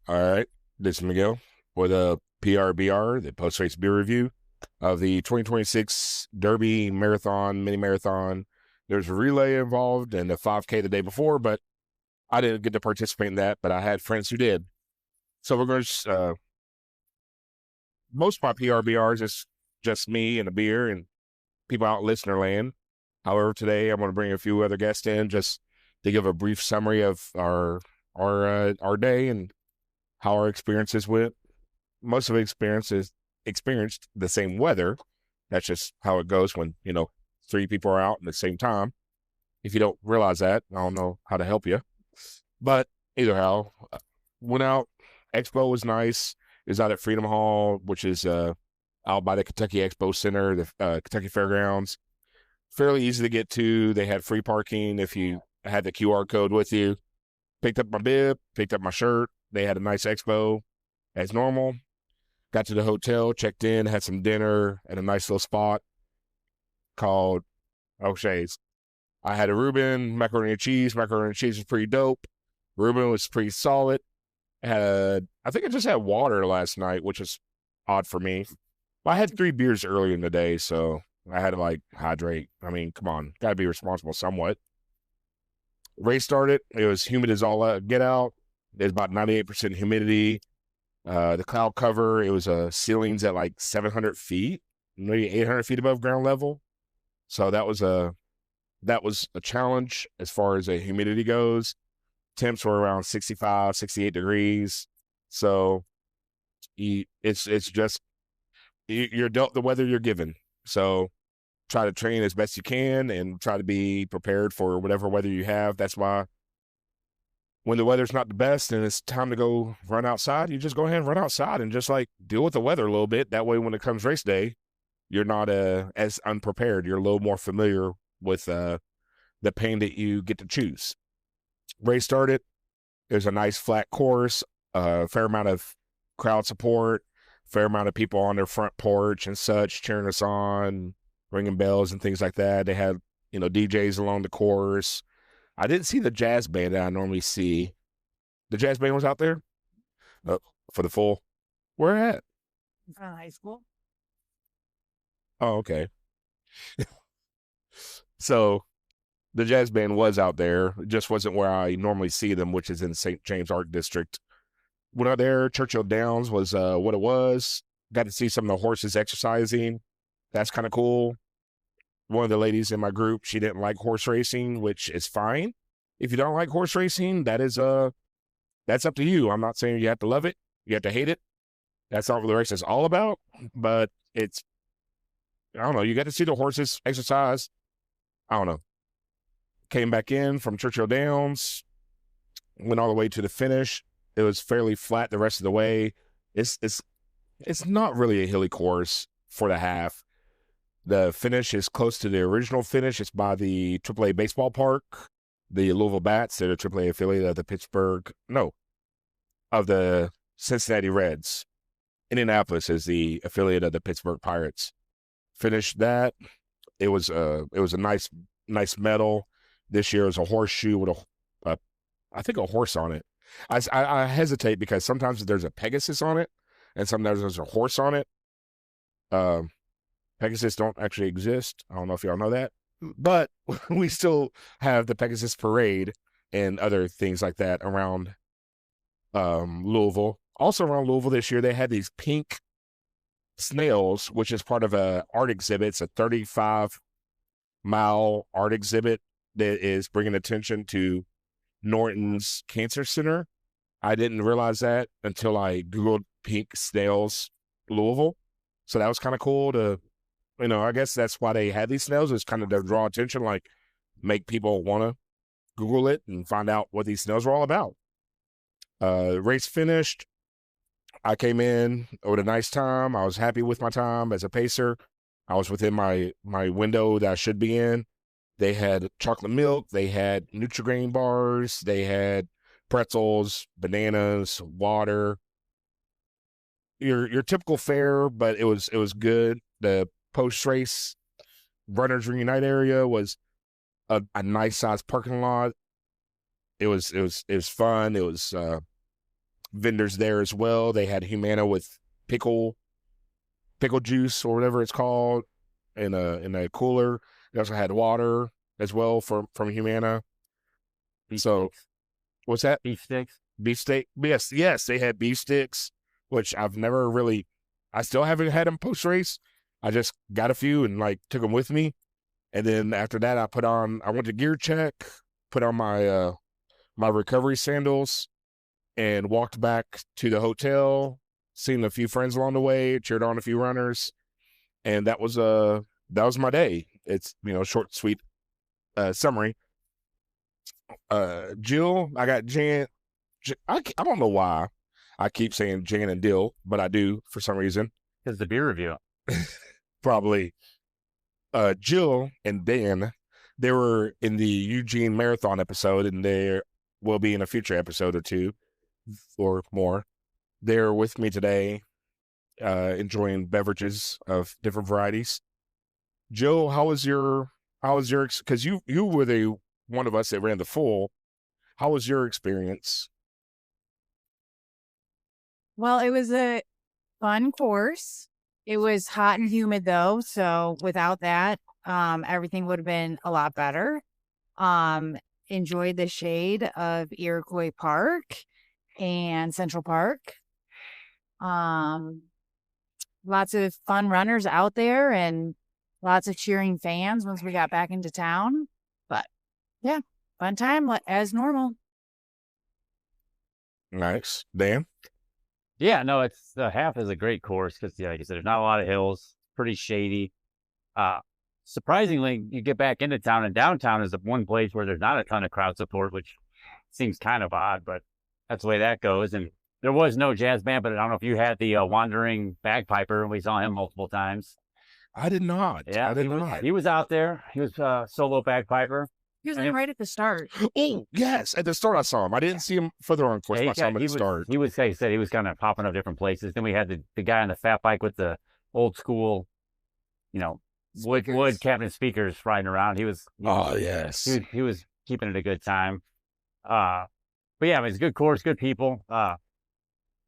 All right, this is Miguel with a PRBR, the post-race beer review of the 2026 Derby Marathon, mini marathon. There's a relay involved and a 5K the day before, but I didn't get to participate in that, but I had friends who did. So we're going to, most of my PRBRs is just me and a beer and people out in listener land. However, today I'm going to bring a few other guests in just to give a brief summary of our day and how our experiences went. Most of the experiences experienced the same weather. That's just how it goes when, three people are out at the same time. If you don't realize that, I don't know how to help you. But either how, went out. Expo was nice. It was out at Freedom Hall, which is out by the Kentucky Expo Center, the Kentucky Fairgrounds. Fairly easy to get to. They had free parking if you had the QR code with you. Picked up my bib, picked up my shirt. They had a nice expo as normal. Got to the hotel, checked in, had some dinner at a nice little spot called O'Shea's. I had a Reuben, macaroni and cheese. Macaroni and cheese was pretty dope. Reuben was pretty solid. I think I just had water last night, which is odd for me. I had 3 beers earlier in the day, so I had to hydrate. I mean, come on, got to be responsible somewhat. Race started. It was humid as all get out. There's about 98% humidity. The cloud cover, it was ceilings at 700 feet, maybe 800 feet above ground level. So that was a challenge as far as humidity goes. Temps were around 65, 68 degrees. So it's just you're dealt the weather you're given. So try to train as best you can and try to be prepared for whatever weather you have. That's why when the weather's not the best and it's time to go run outside, you just go ahead and run outside and just deal with the weather a little bit. That way, when it comes race day, you're not as unprepared. You're a little more familiar with the pain that you get to choose. Race started. There's a nice flat course, a fair amount of crowd support, fair amount of people on their front porch and such cheering us on, ringing bells and things like that. They had, DJs along the course. I didn't see the jazz band that I normally see. The jazz band was out there for the full. Where at? In front of high school. Oh, okay. So the jazz band was out there. It just wasn't where I normally see them, which is in St. James Art District. Went out there. Churchill Downs was what it was. Got to see some of the horses exercising. That's kind of cool. One of the ladies in my group, she didn't like horse racing, which is fine. If you don't like horse racing, that's up to you. I'm not saying you have to love it. You have to hate it. That's not what the race is all about. But I don't know. You got to see the horses exercise. I don't know. Came back in from Churchill Downs, went all the way to the finish. It was fairly flat the rest of the way. It's not really a hilly course for the half. The finish is close to the original finish. It's by the AAA baseball park, the Louisville Bats. They're the AAA affiliate of the Cincinnati Reds. Indianapolis is the affiliate of the Pittsburgh Pirates. Finished that. It was a nice medal. This year was a horseshoe with I think a horse on it. I hesitate because sometimes there's a Pegasus on it, and sometimes there's a horse on it. Pegasus don't actually exist. I don't know if y'all know that, but we still have the Pegasus Parade and other things like that around Louisville. Also around Louisville this year, they had these pink snails, which is part of a art exhibit. It's a 35-mile art exhibit that is bringing attention to Norton's Cancer Center. I didn't realize that until I Googled pink snails Louisville. So that was kind of cool to, I guess that's why they had these snails, is kind of to draw attention, make people want to Google it and find out what these snails were all about. Race finished. I came in with a nice time. I was happy with my time as a pacer. I was within my window that I should be in. They had chocolate milk. They had Nutri-Grain bars. They had pretzels, bananas, water. Your typical fare, but it was good. The post-race runners reunite area was a nice sized parking lot. It was fun. It was vendors there as well. They had Humana with pickle juice or whatever it's called in a cooler. They also had water as well from Humana. Beef So sticks. what's that? Beef sticks. Beef steak? Yes, they had beef sticks, which I've never really. I still haven't had them post race. I just got a few and like took them with me, and then after that, I went to gear check, put on my my recovery sandals, and walked back to the hotel. Seen a few friends along the way, cheered on a few runners, and that was my day. It's short, sweet summary. Jill, I got Jan. I don't know why I keep saying Jan and Dill, but I do for some reason. Because the beer review. Probably. Jill and Dan, they were in the Eugene Marathon episode, and they will be in a future episode or two or more. They're with me today, enjoying beverages of different varieties. Jill, how was your, because you were the one of us that ran the full. How was your experience? Well, it was a fun course. It was hot and humid though, so without that, everything would have been a lot better. Enjoyed the shade of Iroquois Park and Central Park. Lots of fun runners out there and lots of cheering fans once we got back into town. But yeah, fun time as normal. Nice. Dan? Yeah, no, it's the half is a great course because, like you said, there's not a lot of hills, pretty shady. Surprisingly, you get back into town, and downtown is the one place where there's not a ton of crowd support, which seems kind of odd, but that's the way that goes. And there was no jazz band, but I don't know if you had the wandering bagpiper. We saw him multiple times. I did not. Yeah, I did not. He was out there. He was solo bagpiper. He was right at the start. Oh, yes. At the start, I saw him. I didn't see him further on course, but I saw him at the start. He was, like you said, he was kind of popping up different places. Then we had the guy on the fat bike with the old school, wood cabinet speakers riding around. He was keeping it a good time. But yeah, I mean, it's a good course, good people. I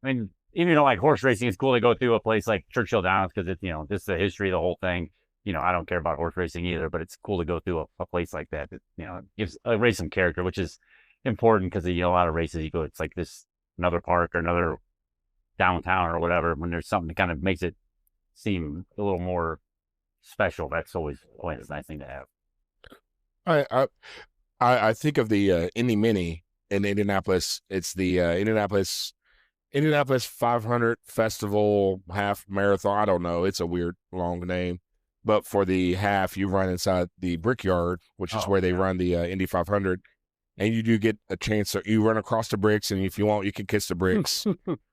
mean, even though like horse racing is cool to go through a place like Churchill Downs because it's, just the history of the whole thing. I don't care about horse racing either, but it's cool to go through a place like that. It gives a race some character, which is important because, a lot of races you go, it's like this, another park or another downtown or whatever, when there's something that kind of makes it seem a little more special. That's always a nice thing to have. I think of the Indy Mini in Indianapolis. It's the Indianapolis 500 Festival Half Marathon. I don't know. It's a weird long name. But for the half, you run inside the Brickyard, which is where they run the Indy 500. And you do get a chance to, you run across the bricks, and if you want, you can kiss the bricks,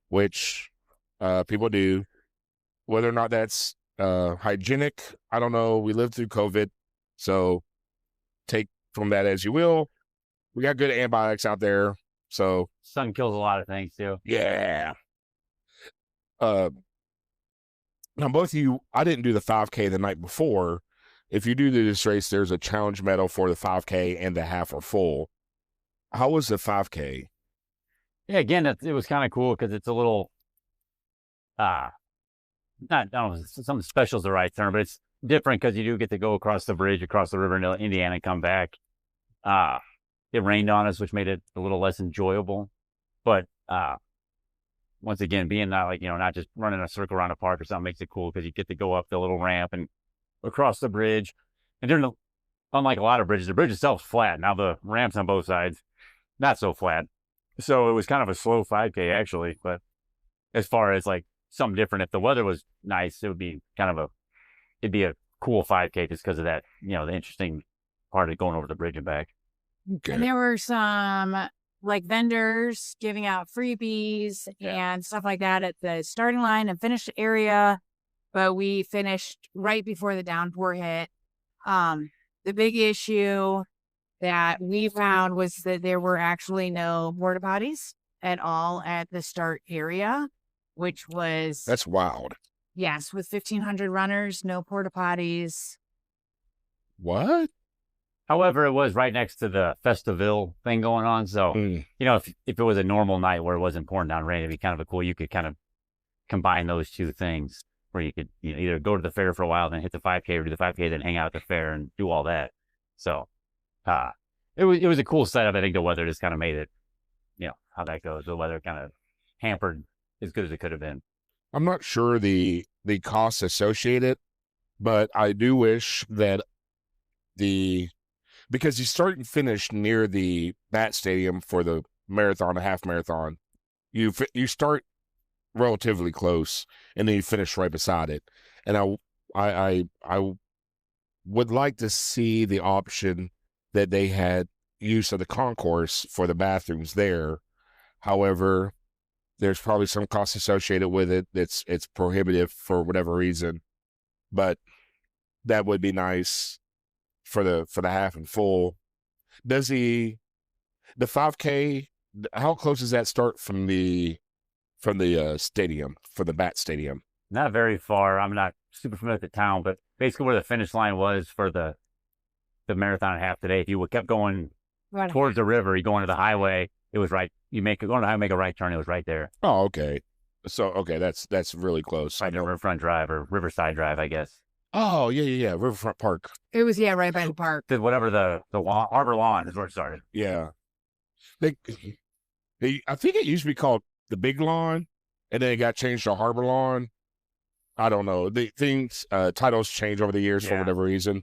which people do. Whether or not that's hygienic, I don't know. We lived through COVID, so take from that as you will. We got good antibiotics out there, so. Sun kills a lot of things, too. Yeah. Now, both of you, I didn't do the 5K the night before. If you do this race, there's a challenge medal for the 5K and the half or full. How was the 5K? Yeah, again, it was kind of cool because it's a little, I don't know, something special is the right term, but it's different because you do get to go across the bridge, across the river into Indiana and come back. It rained on us, which made it a little less enjoyable. But once again, being not just running a circle around a park or something makes it cool because you get to go up the little ramp and across the bridge. And unlike a lot of bridges, the bridge itself is flat. Now the ramps on both sides, not so flat. So it was kind of a slow 5K actually. But as far as like something different, if the weather was nice, it would be it'd be a cool 5K just because of that, the interesting part of going over the bridge and back. Okay. And there were some like vendors giving out freebies and stuff like that at the starting line and finish area. But we finished right before the downpour hit. The big issue that we found was that there were actually no porta potties at all at the start area, which was... That's wild. Yes, with 1,500 runners, no porta potties. What? However, it was right next to the Festiville thing going on. So, you know, if it was a normal night where it wasn't pouring down rain, it'd be kind of cool. You could kind of combine those two things where you could, you know, either go to the fair for a while, then hit the 5K, or do the 5K, then hang out at the fair and do all that. So, it was a cool setup. I think the weather just kind of made it, you know, how that goes. The weather kind of hampered as good as it could have been. I'm not sure the costs associated, but I do wish that because you start and finish near the Bat Stadium for the marathon, a half marathon, you start relatively close, and then you finish right beside it. And I would like to see the option that they had use of the concourse for the bathrooms there. However, there's probably some cost associated with it. It's prohibitive for whatever reason, but that would be nice for the half and full. Does the 5K, how close does that start from the stadium, for the Bat Stadium? Not very far. I'm not super familiar with the town, but basically where the finish line was for the marathon and half today, if you kept going towards the river, you go into the highway, it was right. You go on the highway, make a right turn, it was right there. Oh, okay. So, okay, that's really close. Right near Riverfront Drive or Riverside Drive, I guess. Oh, yeah. Riverfront Park. It was, right by the park. Whatever the Harbor Lawn is where it started. Yeah. I think it used to be called the Big Lawn, and then it got changed to Harbor Lawn. I don't know. The things, titles change over the years for whatever reason.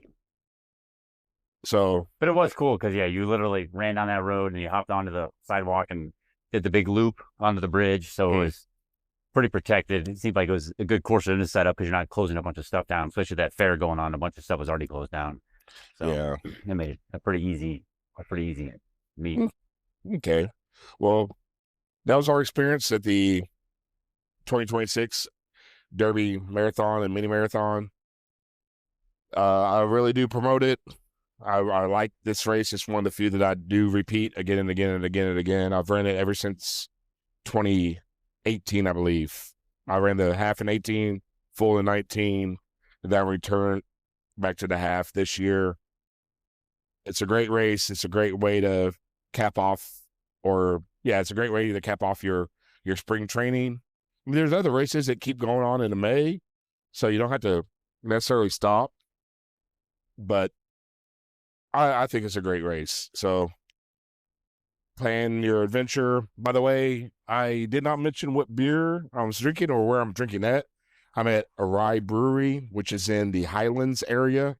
So, but it was cool because you literally ran down that road and you hopped onto the sidewalk and did the big loop onto the bridge. So it was pretty protected. It seemed like it was a good course to set up because you're not closing a bunch of stuff down, especially that fair going on. A bunch of stuff was already closed down. So it made it a pretty easy meet. Okay. Well, that was our experience at the 2026 Derby Marathon and Mini Marathon. I really do promote it. I like this race. It's one of the few that I do repeat again and again and again and again. I've ran it ever since 2018, I believe. I ran the half in 18, full in 19, and then returned back to the half this year. It's a great race. It's a great way to cap off, it's a great way to cap off your spring training. I mean, there's other races that keep going on in May, so you don't have to necessarily stop. But I think it's a great race. So plan your adventure. By the way, I did not mention what beer I was drinking or where I'm drinking at. I'm at a rye brewery, which is in the Highlands area,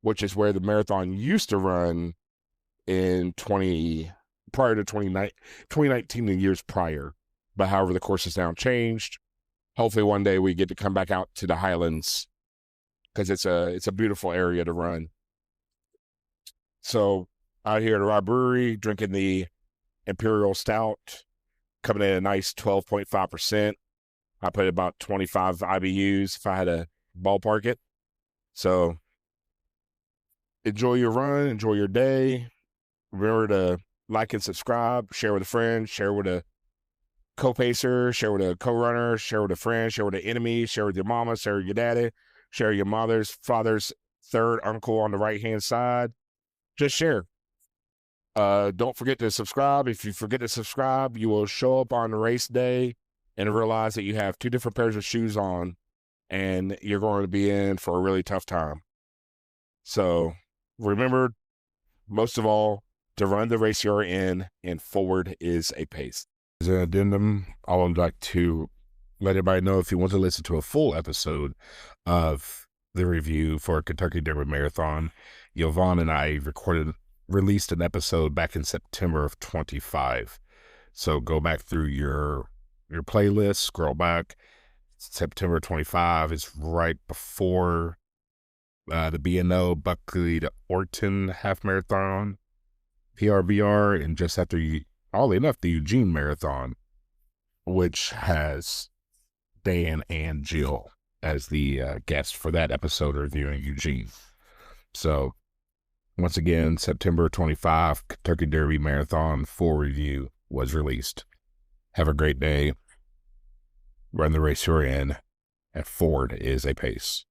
which is where the marathon used to run in prior to 2019 and years prior. But however, the course has now changed. Hopefully one day we get to come back out to the Highlands because it's a beautiful area to run. So out here at the Rye Brewery, drinking the Imperial Stout, coming in a nice 12.5%. I put about 25 IBUs if I had to ballpark it. So enjoy your run, enjoy your day. Remember to like and subscribe, share with a friend, share with a co-pacer, share with a co-runner, share with a friend, share with an enemy, share with your mama, share with your daddy, share with your mother's, father's third uncle on the right-hand side. Just share. Don't forget to subscribe. If you forget to subscribe, you will show up on race day and realize that you have two different pairs of shoes on and you're going to be in for a really tough time. So remember, most of all, to run the race you're in, and forward is a pace. As an addendum, I would like to let everybody know if you want to listen to a full episode of the review for Kentucky Derby Marathon, Yvonne and I released an episode back in September of 25. So go back through your playlist, scroll back. September 25 is right before the B&O Buckley to Orton half marathon, PRBR, and just after, oddly enough, the Eugene Marathon, which has Dan and Jill as the guests for that episode reviewing Eugene. So once again, September 25, Kentucky Derby Marathon full review was released. Have a great day. Run the race you're in, and forward is a pace.